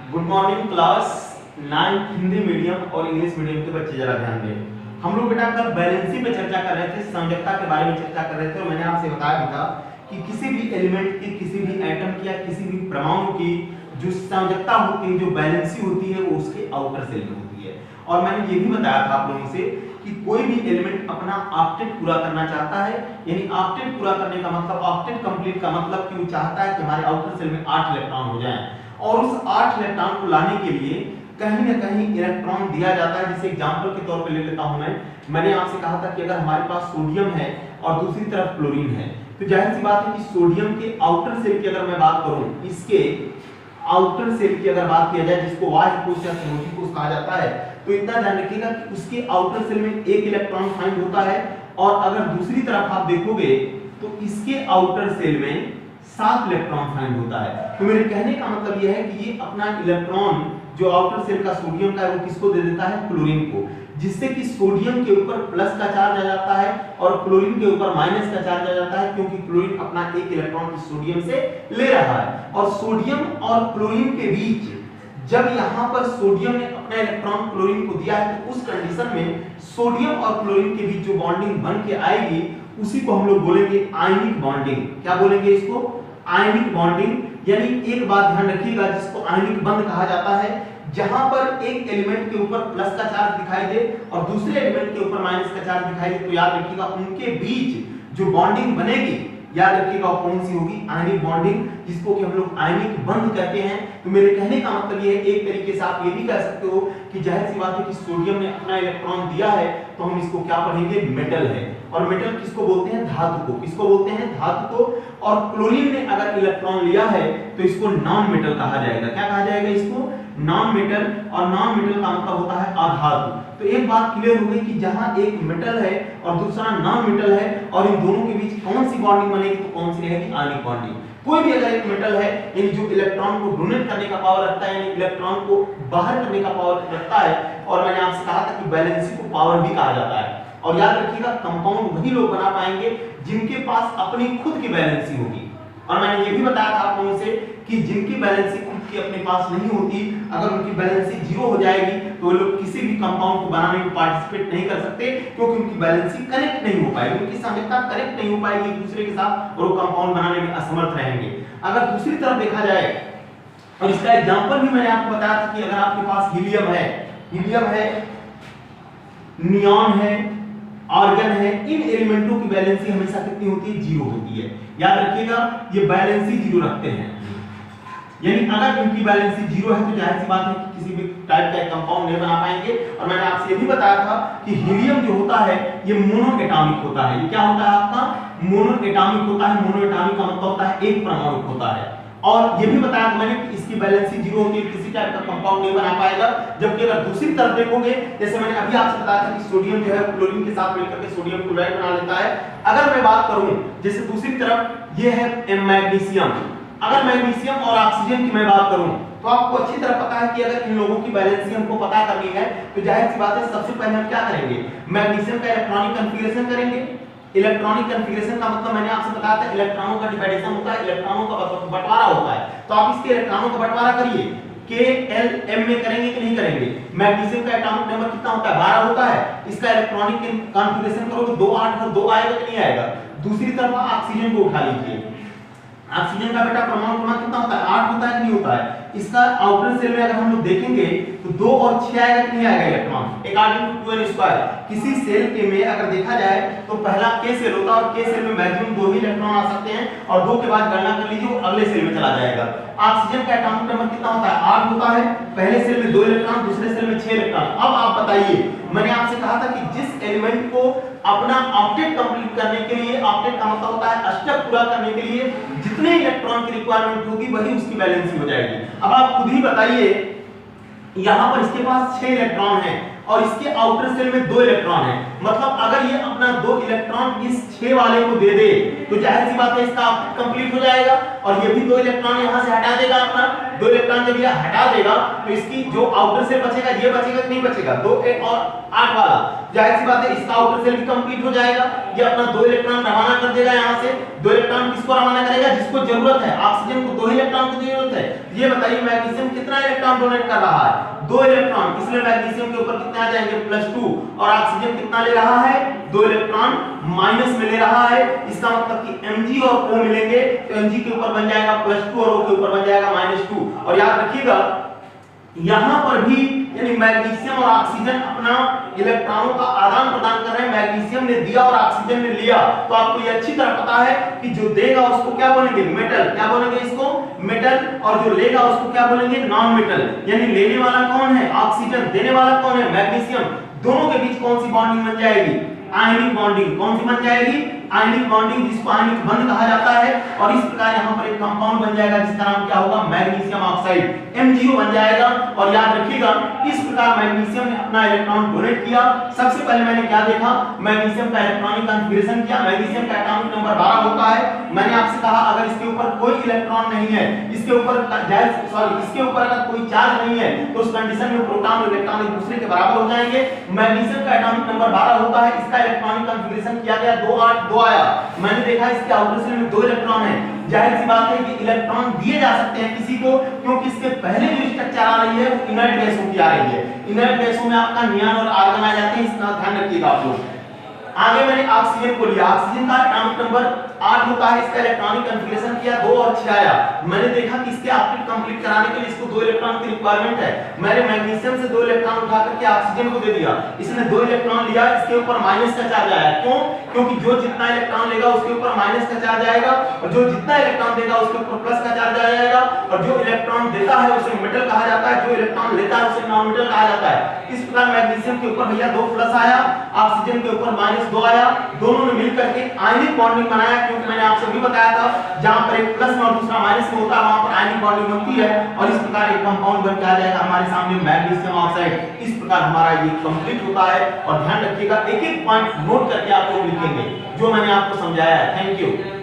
Good morning class 9 Hindi medium और English medium के बच्चे जरा ध्यान दें। हम लोग बेटा कल बैलेंसी पे चर्चा कर रहे थे, संयोजकता के बारे में चर्चा कर रहे थे और मैंने आपसे बताया भी था कि किसी भी एलिमेंट की, किसी भी एटम की या किसी भी परमाणु की जो संयोजकता होती है, जो बैलेंसी होती है, वो उसके आउटर सेल में होती है। और मैंने ये भी बताया था आप लोगों से कि कोई भी एलिमेंट अपना ऑक्टेट पूरा करना चाहता है, यानी ऑक्टेट पूरा करने का मतलब, ऑक्टेट कंप्लीट का मतलब कि वो चाहता है कि हमारे आउटर सेल में 8 इलेक्ट्रॉन हो जाएं और उस 8 इलेक्ट्रॉन को लाने के लिए कहीं ना कहीं इलेक्ट्रॉन दिया जाता है। जैसे एग्जांपल के तौर पे ले लेता हूं मैंने आपसे कहा था कि अगर हमारे पास सोडियम है और दूसरी तरफ क्लोरीन है, तो जाहिर सी बात है कि सोडियम के आउटर सेल की अगर मैं बात करूं, इसके आउटर सेल की अगर बात किया जाए, जिसको वाह्य कोश या संयोजी कोश कहा जाता है, तो इतना ध्यान रखिएगा कि उसके आउटर सेल में 1 इलेक्ट्रॉन फाइंड होता है और अगर दूसरी तरफ आप देखोगे तो इसके आउटर सेल में 7 इलेक्ट्रॉन फाइंड होता है। तो मेरे कहने का मतलब यह है कि ये अपना इलेक्ट्रॉन जो आउटर सेल का सोडियम का है वो किसको दे देता है, क्लोरीन को, जिससे कि सोडियम के ऊपर प्लस का चार्ज आ जाता है और क्लोरीन के ऊपर माइनस का चार्ज आ जाता है, क्योंकि क्लोरीन अपना 1 इलेक्ट्रॉन सोडियम से ले रहा है। और सोडियम और क्लोरीन के बीच जब यहां पर सोडियम ने अपना इलेक्ट्रॉन क्लोरीन को दिया है, तो उस कंडीशन में सोडियम और क्लोरीन के बीच जो बॉन्डिंग बन के आएगी उसी को हम लोग बोलेंगे आयनिक बॉन्डिंग। क्या बोलेंगे इसको? Ionic bonding. यानी एक बात ध्यान रखिएगा, जिसको आयनिक बंध कहा जाता है, जहां पर एक एलिमेंट के ऊपर प्लस का चार्ज दिखाई दे और दूसरे एलिमेंट के ऊपर माइनस का चार्ज दिखाई दे, तो याद रखिएगा उनके बीच जो बॉन्डिंग बनेगी, याद रखिएगा कौन सी होगी, आयनिक बॉन्डिंग, जिसको कि हम लोग आयनिक बंध कहते हैं। तो मेरे कहने का मतलब ये है, एक तरीके से आप ये भी कह सकते हो कि जाहिर सी बात है कि सोडियम ने अपना इलेक्ट्रॉन दिया है, तो हम इसको क्या पढ़ेंगे, मेटल है। और मेटल किसको बोलते हैं, धातु को। किसको बोलते हैं, धातु को। और क्लोरीन ने अगर इलेक्ट्रॉन लिया है तो इसको नॉन मेटल कहा जाएगा। क्या कहा जाएगा इसको, नॉन मेटल। और नॉन मेटल का मतलब होता है अधातु। तो एक बात क्लियर हो गई कि जहां एक मेटल है और दूसरा नॉन मेटल है और इन दोनों के बीच कौन सी बॉन्डिंग बनेगी, तो कौन सी रहेगी, आयनिक बॉन्डिंग। कोई भी अगर एक मेटल है, यानी जो इलेक्ट्रॉन को डोनेट करने का पावर रखता है, यानी इलेक्ट्रॉन को बाहर करने का पावर रखता है, और मैंने आपसे कहा था कि बैलेंसी को पावर भी कहा जाता है। और याद रखिएगा कंपाउंड वही लोग बना पाएंगे जिनके पास अपनी खुद की बैलेंसी होगी। और मैंने ये भी बताया था आप लोगों से कि जिनकी बैलेंसी खुद की अपने पास नहीं होती, अगर उनकी बैलेंसी 0 हो जाएगी तो वो लोग किसी भी कंपाउंड को बनाने में पार्टिसिपेट नहीं कर सकते, क्योंकि उनकी बैलेंसी कनेक्ट नहीं हो पाएगी, उनकी संयोजकता कनेक्ट नहीं हो पाएगी एक दूसरे के साथ, और वो कंपाउंड बनाने में असमर्थ रहेंगे। अगर दूसरी तरफ देखा जाए, और इसका एग्जांपल भी मैंने आपको बताया था कि अगर आपके पास हीलियम है, नियॉन है, आर्गन है, इन एलिमेंटों की बैलेंसी हमेशा कितनी होती है, 0 होती है। याद रखिएगा ये बैलेंसी 0 रखते हैं, यानी अगर इनकी बैलेंसी 0 है तो जाहिर सी बात है कि किसी भी टाइप का कंपाउंड नहीं बना पाएंगे। और मैंने आपसे ये भी बताया था कि हीलियम जो होता है ये मोनो एटॉमिक होता है। ये क्या होता है आपका, मोनो एटॉमिक होता है। मोनो एटॉमिक का मतलब होता है एक परमाणु होता है। और ये भी बताया था मैंने कि इसकी बैलेंसी 0 होती है, किसी टाइप का कंपाउंड नहीं बना पाएगा। जबकि अगर दूसरी तरफ देखोगे, जैसे मैंने अभी आपसे बताया था कि सोडियम जो है क्लोरीन के साथ मिलकर के सोडियम क्लोराइड बना लेता है। अगर मैं बात करूं, जैसे दूसरी तरफ ये है मैग्नीशियम, अगर मैग्नीशियम और ऑक्सीजन की मैं बात करूं, तो आपको अच्छी तरह पता है कि अगर इन लोगों की बैलेंसी हमको पता करनी है, तो जाहिर सी बात है सबसे पहले हम क्या करेंगे, मैग्नीशियम का इलेक्ट्रॉनिक कन्फिगरेशन करेंगे। इलेक्ट्रॉनिक कन्फिगरेशन का मतलब मैंने आपसे बताया था इलेक्ट्रॉनों का डिवाइडेशन होता है, इलेक्ट्रॉनों का बंटवारा होता है। तो आप इसके इलेक्ट्रॉनों का बंटवारा करिए, KLM में करेंगे कि नहीं करेंगे। मैग्नीशियम का एटॉमिक नंबर कितना होता है, 12 होता है। इसका इलेक्ट्रॉनिक कॉन्फ़िगरेशन करोगे 2 8 और 2 आएगा कि नहीं आएगा। दूसरी तरफ ऑक्सीजन को उठा लीजिए, ऑक्सीजन का बेटा परमाणु क्रमांक कितना होता है, 8 होता है कि नहीं होता है। इसका आउटर सेल में अगर हम लोग देखेंगे तो 2 और 6 आएगा कि नहीं आएगा इलेक्ट्रॉन, अकॉर्डिंग टू 2n²। किसी सेल के में अगर देखा जाए तो पहला K सेल होता है और K सेल में मैक्सिमम 2 ही इलेक्ट्रॉन आ सकते हैं, और 2 के बाद गणना कर लीजिए वो अगले सेल में चला जाएगा। ऑक्सीजन का एटॉमिक नंबर कितना होता है, 8 होता है। पहले सेल में 2 इलेक्ट्रॉन, दूसरे सेल में 6 इलेक्ट्रॉन। अब आप बताइए, मैंने आपसे कहा था कि जिस एलिमेंट को अपना ऑक्टेट कंप्लीट करने के लिए, ऑक्टेट का मतलब होता है अष्टक पूरा करने के लिए जितने इलेक्ट्रॉन की रिक्वायरमेंट होगी वही उसकी बैलेंसी हो जाएगी। अब आप खुद ही बताइए, यहां पर इसके पास 6 इलेक्ट्रॉन हैं और इसके आउटर सेल में 2 इलेक्ट्रॉन हैं। मतलब अगर ये अपना 2 इलेक्ट्रॉन इस 6 वाले को दे दे, तो जाहिर सी बात है इसका ऑक्टेट कंप्लीट हो जाएगा, और ये भी 2 इलेक्ट्रॉन यहां से हटा देगा अपना, दो इलेक्ट्रॉन जब ये हटा देगा तो इसकी जो आउटर सेल बचेगा ये बचेगा कि नहीं बचेगा, 2 1 और 8 वाला, जाहिर सी बात है इसका आउटर सेल भी कंप्लीट हो जाएगा। ये अपना 2 इलेक्ट्रॉन रवाना कर देगा यहां से। 2 इलेक्ट्रॉन किसको रवाना करेगा, जिसको जरूरत है, ऑक्सीजन को 2 इलेक्ट्रॉन की जरूरत है। ये बताइए मैग्नीशियम कितना इलेक्ट्रॉन डोनेट कर रहा है, 2 इलेक्ट्रॉन, इसलिए मैग्नीशियम के ऊपर कितने आ जाएंगे +2, और ऑक्सीजन कितना ले रहा है, 2 इलेक्ट्रॉन माइनस में ले रहा है। इसका मतलब कि Mg और O मिलेंगे तो Mg के ऊपर बन जाएगा +2 और O के ऊपर बन जाएगा -2। और याद रखिएगा यहां पर भी यानी मैग्नीशियम और ऑक्सीजन अपना इलेक्ट्रॉनों का आदान प्रदान कर रहे हैं। मैग्नीशियम ने दिया और ऑक्सीजन ने लिया, तो आपको ये अच्छी तरह पता है कि जो देगा उसको क्या बोलेंगे, मेटल, क्या बोलेंगे इसको, मेटल, और जो लेगा उसको क्या बोलेंगे, नॉन मेटल। यानी लेने वाला कौन है, ऑक्सीजन, देने वाला कौन है, मैग्नीशियम। दोनों के बीच कौन सी बॉन्डिंग बन जाएगी, आयनिक बॉन्डिंग। कौन सी बन जाएगी, आयनिक बॉन्डिंग, जिसको आयनिक बंध कहा जाता है। और इस प्रकार यहां पर एक कंपाउंड बन जाएगा जिसका नाम क्या होगा, मैग्नीशियम ऑक्साइड, MgO बन जाएगा। और याद रखिएगा इस प्रकार मैग्नीशियम ने अपना इलेक्ट्रॉन डोनेट किया। सबसे पहले मैंने क्या देखा, मैग्नीशियम का इलेक्ट्रॉनिक कॉन्फ़िगरेशन किया। मैग्नीशियम का एटॉमिक नंबर 12 होता है। मैंने आपसे कहा अगर इसके ऊपर कोई इलेक्ट्रॉन नहीं है, इसके ऊपर इसके ऊपर अगर कोई चार्ज नहीं है तो उस कंडीशन में प्रोटॉन और इलेक्ट्रॉन एक दूसरे के बराबर हो जाएंगे। मैग्नीशियम का एटॉमिक नंबर 12 होता है। इसका इलेक्ट्रॉनिक कॉन्फ़िगरेशन किया गया 2 8 2 आया। मैंने देखा इसके आउटर सेल में 2 इलेक्ट्रॉन है। जाहिर सी बात है कि इलेक्ट्रॉन दिए जा सकते हैं किसी को, क्योंकि इसके पहले जो स्ट्रक्चर आ रही है वो इनर्ट गैसों की आ रही है। इनर्ट गैसों में आपका नियॉन और आर्गन आ जाते हैं, इसका ध्यान रखिएगा आप लोग। आगे मैंने ऑक्सीजन को लिया। ऑक्सीजन का एटॉमिक नंबर 8 होता है। इसका इलेक्ट्रॉनिक कॉन्फ़िगरेशन किया 2 और 6 आया। मैंने देखा कि इसके ऑक्टेट कंप्लीट कराने के लिए इसको 2 इलेक्ट्रॉन की रिक्वायरमेंट है। मैंने मैग्नीशियम से 2 इलेक्ट्रॉन उठा करके ऑक्सीजन को दे दिया। इसने 2 इलेक्ट्रॉन लिया, इसके ऊपर माइनस का चार्ज आया। क्यों, क्योंकि जो जितना इलेक्ट्रॉन लेगा उसके ऊपर माइनस का चार्ज आएगा, और जो जितना इलेक्ट्रॉन देगा उसके ऊपर प्लस का चार्ज आ जाएगा। और जो इलेक्ट्रॉन देता है उसे मेटल कहा जाता है, जो इलेक्ट्रॉन लेता है उसे नॉन मेटल कहा जाता है। इस प्रकार मैग्नीशियम के ऊपर भैया 2 प्लस आया, ऑक्सीजन के ऊपर -2 आया। दोनों ने मिलकर के आयनिक बॉन्डिंग बनाया, क्योंकि मैंने आपसे भी बताया था जहां पर एक प्लस में और दूसरा माइनस में होता है वहां पर आयनिक बॉन्डिंग बनती है। और इस प्रकार एक कंपाउंड बन के आ जाएगा हमारे सामने, मैग्नीशियम ऑक्साइड। इस प्रकार हमारा ये कंप्लीट होता है। और ध्यान रखिएगा एक एक पॉइंट नोट करके आप लोग लिखेंगे जो मैंने आपको समझाया है। Thank you.